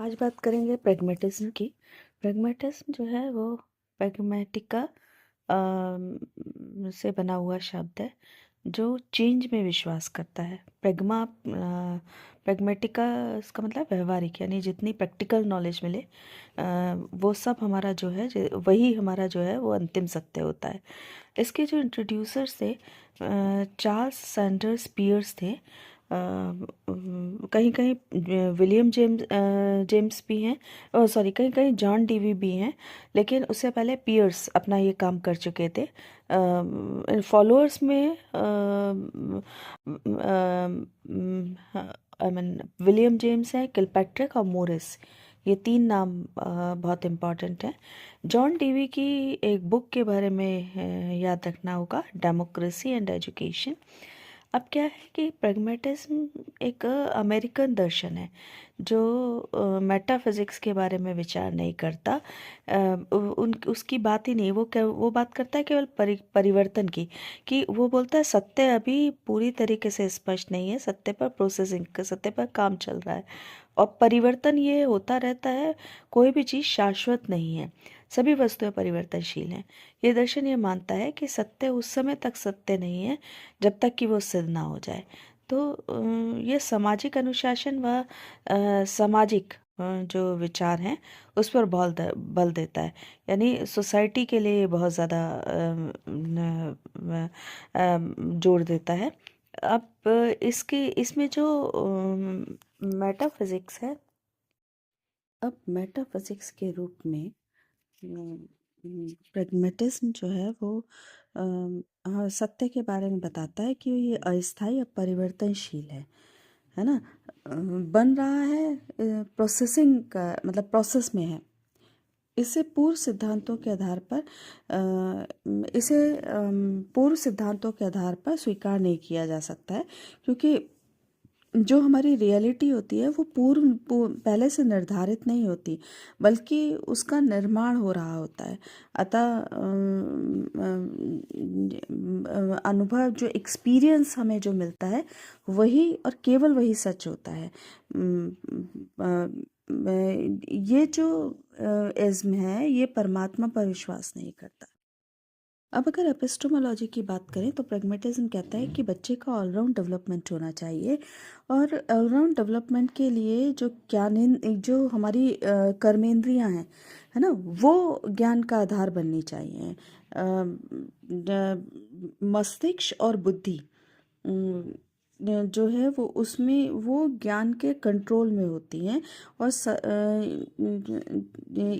आज बात करेंगे प्रैग्मेटिज्म की। प्रैग्मेटिज्म जो है वो प्रैग्मेटिका से बना हुआ शब्द है जो चेंज में विश्वास करता है। प्रैग्मेटिका इसका मतलब व्यवहारिक, यानी जितनी प्रैक्टिकल नॉलेज मिले वो सब हमारा जो है वही हमारा जो है वो अंतिम सत्य होता है। इसके जो इंट्रोड्यूसर्स थे चार्ल्स सैंडर्स पियर्स थे। कहीं कहीं विलियम जेम्स भी हैं, सॉरी कहीं कहीं जॉन डीवी भी हैं, लेकिन उससे पहले पियर्स अपना ये काम कर चुके थे। फॉलोअर्स में आई मीन विलियम जेम्स है, किलपैट्रिक और मोरिस, ये तीन नाम बहुत इम्पॉर्टेंट हैं। जॉन डीवी की एक बुक के बारे में याद रखना होगा, डेमोक्रेसी एंड एजुकेशन। अब क्या है कि प्रैग्मेटिज्म एक अमेरिकन दर्शन है जो मेटाफिजिक्स के बारे में विचार नहीं करता। उसकी बात ही नहीं, वो बात करता है केवल परिवर्तन की, कि वो बोलता है सत्य अभी पूरी तरीके से स्पष्ट नहीं है, सत्य पर प्रोसेसिंग, सत्य पर काम चल रहा है और परिवर्तन ये होता रहता है। कोई भी चीज़ शाश्वत नहीं है, सभी वस्तुएं परिवर्तनशील हैं। ये दर्शन ये मानता है कि सत्य उस समय तक सत्य नहीं है जब तक कि वो सिद्ध ना हो जाए। तो ये सामाजिक अनुशासन व सामाजिक जो विचार हैं उस पर बल देता है। यानी सोसाइटी के लिए बहुत ज़्यादा जोर देता है। अब इसके इसमें जो मेटाफिजिक्स है, अब मेटाफिजिक्स के रूप में प्रैग्मेटिज्म जो है वो सत्य के बारे में बताता है कि ये अस्थायी और परिवर्तनशील है ना। बन रहा है, प्रोसेसिंग का मतलब प्रोसेस में है। इसे पूर्व सिद्धांतों के आधार पर इसे पूर्व सिद्धांतों के आधार पर स्वीकार नहीं किया जा सकता है, क्योंकि जो हमारी रियलिटी होती है वो पहले से निर्धारित नहीं होती, बल्कि उसका निर्माण हो रहा होता है। अतः अनुभव, जो एक्सपीरियंस हमें जो मिलता है वही और केवल वही सच होता है। ये जो इज्म है ये परमात्मा पर विश्वास नहीं करता। अब अगर एपिस्टेमोलॉजी की बात करें तो प्रैग्मेटिज्म कहता है कि बच्चे का ऑलराउंड डेवलपमेंट होना चाहिए, और ऑलराउंड डेवलपमेंट के लिए जो हमारी कर्मेंद्रियां हैं, है ना, वो ज्ञान का आधार बननी चाहिए। मस्तिष्क और बुद्धि जो है वो उसमें वो ज्ञान के कंट्रोल में होती हैं, और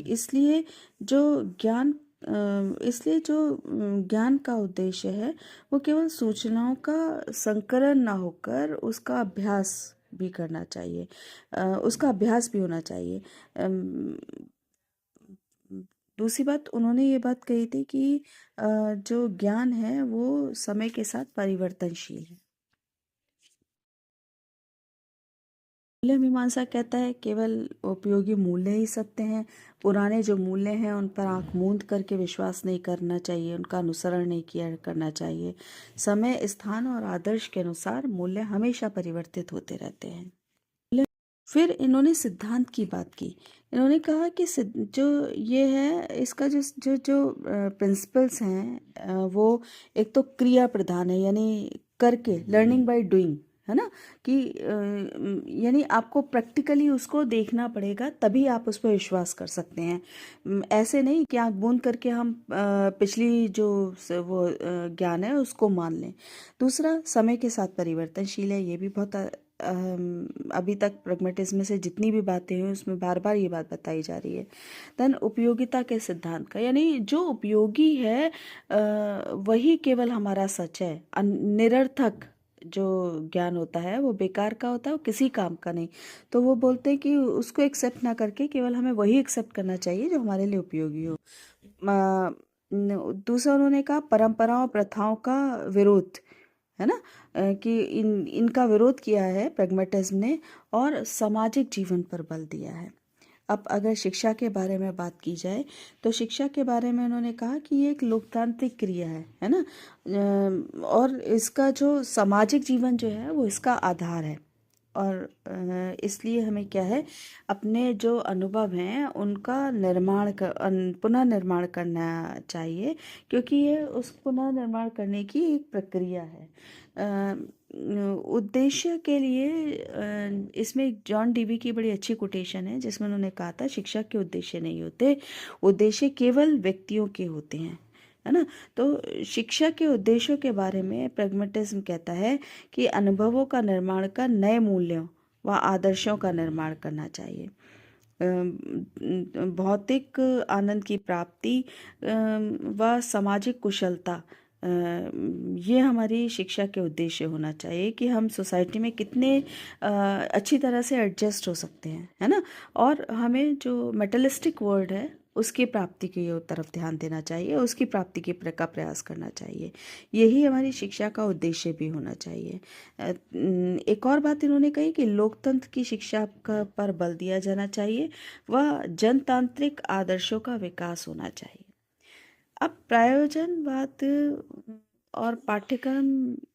इसलिए जो ज्ञान इसलिए जो ज्ञान का उद्देश्य है वो केवल सूचनाओं का संकलन ना होकर उसका अभ्यास भी करना चाहिए, उसका अभ्यास भी होना चाहिए। दूसरी बात उन्होंने ये बात कही थी कि जो ज्ञान है वो समय के साथ परिवर्तनशील है। मूल्य मीमांसा कहता है केवल उपयोगी मूल्य ही सत्य हैं। पुराने जो मूल्य हैं उन पर आंख मूंद करके विश्वास नहीं करना चाहिए, उनका अनुसरण नहीं किया करना चाहिए। समय, स्थान और आदर्श के अनुसार मूल्य हमेशा परिवर्तित होते रहते हैं। फिर इन्होंने सिद्धांत की बात की। इन्होंने कहा कि जो ये है इसका जो जो जो प्रिंसिपल्स हैं वो एक तो क्रिया प्रधान है, यानी करके, लर्निंग बाय डूइंग, है ना, कि यानी आपको प्रैक्टिकली उसको देखना पड़ेगा तभी आप उस पर विश्वास कर सकते हैं। ऐसे नहीं कि आंख बूंद करके हम पिछली जो वो ज्ञान है उसको मान लें। दूसरा, समय के साथ परिवर्तनशील है, ये भी बहुत अभी तक प्रैग्मेटिज्म से जितनी भी बातें हुई उसमें बार बार ये बात बताई जा रही है। देन उपयोगिता के सिद्धांत का, यानी जो उपयोगी है वही केवल हमारा सच है। निरर्थक जो ज्ञान होता है वो बेकार का होता है, वो किसी काम का नहीं। तो वो बोलते हैं कि उसको एक्सेप्ट ना करके केवल हमें वही एक्सेप्ट करना चाहिए जो हमारे लिए उपयोगी हो। दूसरा उन्होंने कहा परंपराओं प्रथाओं का विरोध, है ना, कि इनका विरोध किया है प्रैग्मेटिज्म ने, और सामाजिक जीवन पर बल दिया है। अब अगर शिक्षा के बारे में बात की जाए तो शिक्षा के बारे में उन्होंने कहा कि ये एक लोकतांत्रिक क्रिया है ना, और इसका जो सामाजिक जीवन जो है वो इसका आधार है। और इसलिए हमें क्या है, अपने जो अनुभव हैं उनका पुनः निर्माण करना चाहिए, क्योंकि ये उस पुनः निर्माण करने की एक प्रक्रिया है। उद्देश्य के लिए इसमें एक जॉन डीवी की बड़ी अच्छी कोटेशन है, जिसमें उन्होंने कहा था, शिक्षा के उद्देश्य नहीं होते, उद्देश्य केवल व्यक्तियों के होते हैं, है ना। तो शिक्षा के उद्देश्यों के बारे में प्रैग्मेटिज्म कहता है कि अनुभवों का निर्माण कर नए मूल्यों व आदर्शों का निर्माण करना चाहिए। भौतिक आनंद की प्राप्ति व सामाजिक कुशलता, ये हमारी शिक्षा के उद्देश्य होना चाहिए कि हम सोसाइटी में कितने अच्छी तरह से एडजस्ट हो सकते हैं, है ना। और हमें जो मेटलिस्टिक वर्ल्ड है उसकी प्राप्ति की तरफ ध्यान देना चाहिए, उसकी प्राप्ति का प्रयास करना चाहिए। यही हमारी शिक्षा का उद्देश्य भी होना चाहिए। एक और बात इन्होंने कही कि लोकतंत्र की शिक्षा पर बल दिया जाना चाहिए व जनतांत्रिक आदर्शों का विकास होना चाहिए। अब प्रयोजनवाद और पाठ्यक्रम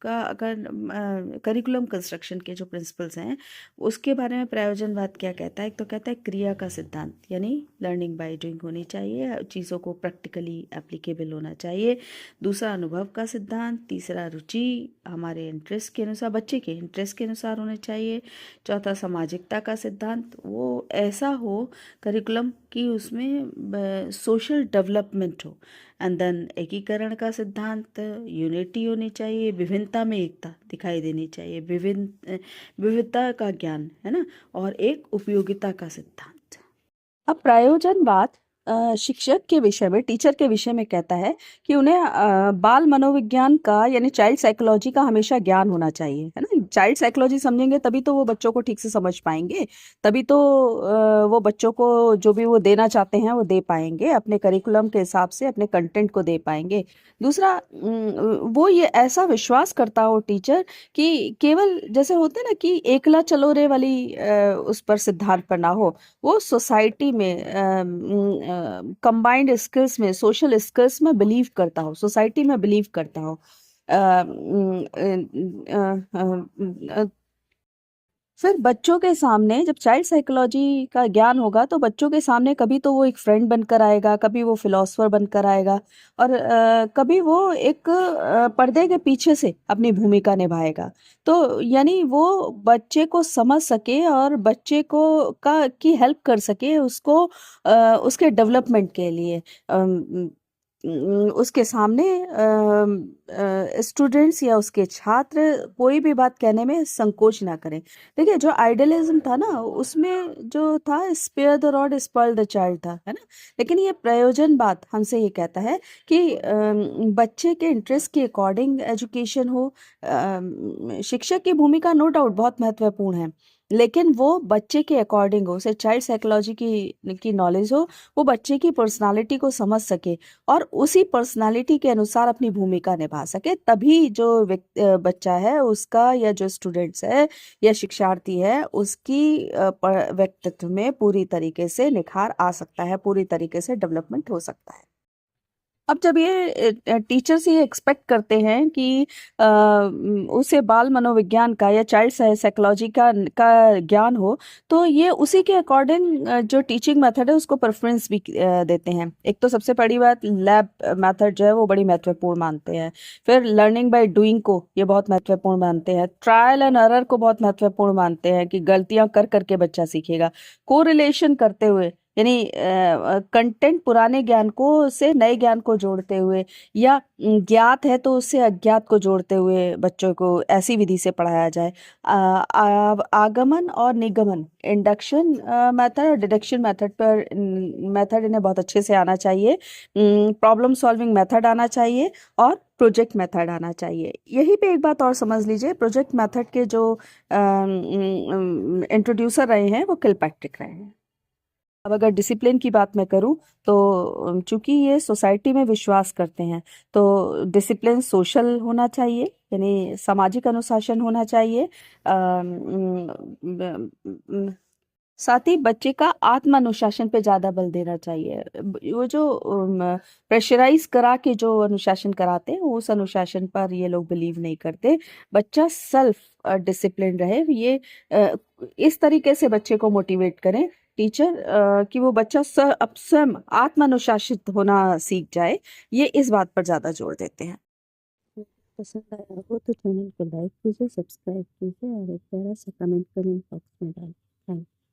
का, अगर करिकुलम कंस्ट्रक्शन के जो प्रिंसिपल्स हैं उसके बारे में प्रयोजनवाद क्या कहता है, एक तो कहता है क्रिया का सिद्धांत, यानी लर्निंग बाय डूइंग होनी चाहिए, चीज़ों को प्रैक्टिकली एप्लीकेबल होना चाहिए। दूसरा अनुभव का सिद्धांत। तीसरा रुचि हमारे इंटरेस्ट के अनुसार, बच्चे के इंटरेस्ट के अनुसार होने चाहिए। चौथा सामाजिकता का सिद्धांत, वो ऐसा हो करिकुलम कि उसमें सोशल डेवलपमेंट हो। एंड देन एकीकरण का सिद्धांत, यूनिटी होनी चाहिए, विभिन्नता में एकता दिखाई देनी चाहिए, विविधता का ज्ञान, है ना, और एक उपयोगिता का सिद्धांत। अब प्रयोजनवाद शिक्षक के विषय में, टीचर के विषय में कहता है कि उन्हें बाल मनोविज्ञान का यानी चाइल्ड साइकोलॉजी का हमेशा ज्ञान होना चाहिए, है ना। चाइल्ड साइकोलॉजी समझेंगे तभी तो वो बच्चों को ठीक से समझ पाएंगे, तभी तो वो बच्चों को जो भी वो देना चाहते हैं वो दे पाएंगे, अपने करिकुलम के हिसाब से अपने कंटेंट को दे पाएंगे। दूसरा, वो ये ऐसा विश्वास करता हो टीचर कि केवल जैसे होते हैं ना कि एकला चलो रे वाली उस पर सिद्धांत पर ना हो, वो सोसाइटी में कंबाइंड स्किल्स में, सोशल स्किल्स में बिलीव करता हो, सोसाइटी में बिलीव करता हो। फिर बच्चों के सामने जब चाइल्ड साइकोलॉजी का ज्ञान होगा तो बच्चों के सामने कभी तो वो एक फ्रेंड बनकर आएगा, कभी वो फिलोसोफर बनकर आएगा, और कभी वो एक पर्दे के पीछे से अपनी भूमिका निभाएगा। तो यानी वो बच्चे को समझ सके और बच्चे को का की हेल्प कर सके, उसको उसके डेवलपमेंट के लिए उसके सामने स्टूडेंट्स या उसके छात्र कोई भी बात कहने में संकोच ना करें। देखिए, जो आइडियलिज्म था ना, उसमें जो था spare the rod spoil the child था, है ना। लेकिन ये प्रयोजनवाद हमसे ये कहता है कि बच्चे के इंटरेस्ट के अकॉर्डिंग एजुकेशन हो। शिक्षक की भूमिका नो डाउट बहुत महत्वपूर्ण है, लेकिन वो बच्चे के अकॉर्डिंग हो, उसे चाइल्ड साइकोलॉजी की नॉलेज हो, वो बच्चे की पर्सनालिटी को समझ सके और उसी पर्सनालिटी के अनुसार अपनी भूमिका निभा सके, तभी जो बच्चा है उसका, या जो स्टूडेंट्स है या शिक्षार्थी है, उसकी व्यक्तित्व में पूरी तरीके से निखार आ सकता है, पूरी तरीके से डेवलपमेंट हो सकता है। अब जब ये टीचर से ये एक्सपेक्ट करते हैं कि उसे बाल मनोविज्ञान का या चाइल्ड साइकोलॉजी का ज्ञान हो, तो ये उसी के अकॉर्डिंग जो टीचिंग मेथड है उसको प्रेफरेंस भी देते हैं। एक तो सबसे बड़ी बात, लैब मेथड जो है वो बड़ी महत्वपूर्ण मानते हैं। फिर लर्निंग बाय डूइंग को ये बहुत महत्वपूर्ण मानते हैं। ट्रायल एंड एरर को बहुत महत्वपूर्ण मानते हैं कि गलतियां कर करके बच्चा सीखेगा। कोरिलेशन करते हुए, यानी कंटेंट पुराने ज्ञान को से नए ज्ञान को जोड़ते हुए, या ज्ञात है तो उससे अज्ञात को जोड़ते हुए बच्चों को ऐसी विधि से पढ़ाया जाए। आगमन और निगमन, इंडक्शन मेथड और डिडक्शन मेथड पर मेथड इन्हें बहुत अच्छे से आना चाहिए। प्रॉब्लम सॉल्विंग मेथड आना चाहिए और प्रोजेक्ट मेथड आना चाहिए। यही पे एक बात और समझ लीजिए, प्रोजेक्ट मेथड के जो इंट्रोड्यूसर रहे हैं वो किलपैट्रिक रहे हैं। अब अगर डिसिप्लिन की बात मैं करूं तो चूंकि ये सोसाइटी में विश्वास करते हैं, तो डिसिप्लिन सोशल होना चाहिए, यानी सामाजिक अनुशासन होना चाहिए। साथ ही बच्चे का आत्म अनुशासन पे ज्यादा बल देना चाहिए। वो जो प्रेशराइज करा के जो अनुशासन कराते हैं, उस अनुशासन पर ये लोग बिलीव नहीं करते। बच्चा सेल्फ डिसिप्लिन रहे। ये इस तरीके से बच्चे को मोटिवेट करें टीचर कि वो बच्चा अब स्वयं आत्मानुशासित होना सीख जाए। ये इस बात पर ज़्यादा जोर देते हैं। पसंद आया हो तो चैनल को लाइक कीजिए, सब्सक्राइब कीजिए और एक प्यारा सा कमेंट बॉक्स में डालिए। Thank you.